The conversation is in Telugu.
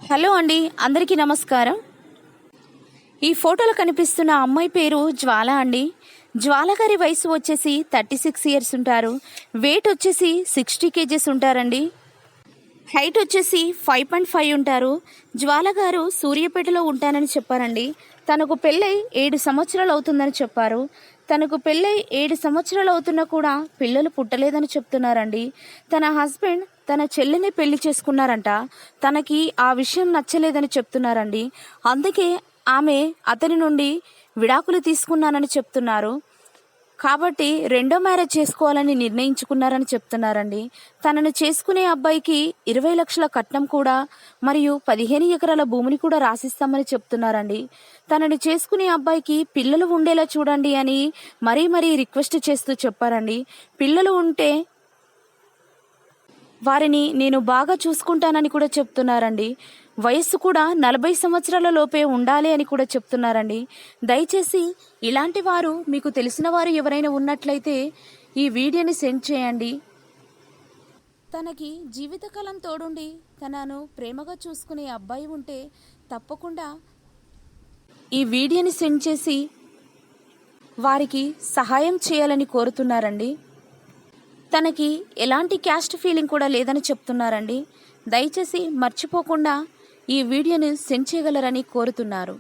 హలో అండి, అందరికీ నమస్కారం. ఈ ఫోటోలో కనిపిస్తున్న అమ్మాయి పేరు జ్వాల అండి. జ్వాల గారి వయసు వచ్చేసి 36 ఇయర్స్ ఉంటారు. వెయిట్ వచ్చేసి 60 kgs ఉంటారండి. హైట్ వచ్చేసి 5.5 ఉంటారు. జ్వాల గారు సూర్యాపేటలో ఉంటానని చెప్పారండి. తనకు పెళ్ళై 7 సంవత్సరాలు అవుతుందని చెప్పారు. తనకు పెళ్ళై 7 సంవత్సరాలు అవుతున్నా కూడా పిల్లలు పుట్టలేదని చెప్తున్నారండి. తన హస్బెండ్ తన చెల్లిని పెళ్లి చేసుకున్నారంట. తనకి ఆ విషయం నచ్చలేదని చెప్తున్నారండి. అందుకే ఆమె అతని నుండి విడాకులు తీసుకున్నానని చెప్తున్నారు. కాబట్టి రెండో మ్యారేజ్ చేసుకోవాలని నిర్ణయించుకున్నారని చెప్తున్నారండి. తనను చేసుకునే అబ్బాయికి 20 లక్షల కట్నం కూడా మరియు 15 ఎకరాల భూమిని కూడా రాసిస్తామని చెప్తున్నారండి. తనని చేసుకునే అబ్బాయికి పిల్లలు ఉండేలా చూడండి అని మరీ రిక్వెస్ట్ చేస్తూ చెప్పారండి. పిల్లలు ఉంటే వారిని నేను బాగా చూసుకుంటానని కూడా చెప్తున్నారండి. వయస్సు కూడా 40 సంవత్సరాల లోపే ఉండాలి అని కూడా చెప్తున్నారండి. దయచేసి ఇలాంటి వారు మీకు తెలిసిన వారు ఎవరైనా ఉన్నట్లయితే ఈ వీడియోని సెండ్ చేయండి. తనకి జీవితకాలం తోడుండి తనను ప్రేమగా చూసుకునే అబ్బాయి ఉంటే తప్పకుండా ఈ వీడియోని సెండ్ చేసి వారికి సహాయం చేయాలని కోరుతున్నారండి. తనకి ఎలాంటి క్యాస్ట్ ఫీలింగ్ కూడా లేదని చెప్తున్నారండి. దయచేసి మర్చిపోకుండా ఈ వీడియోని సెండ్ చేయగలరని కోరుతున్నారు.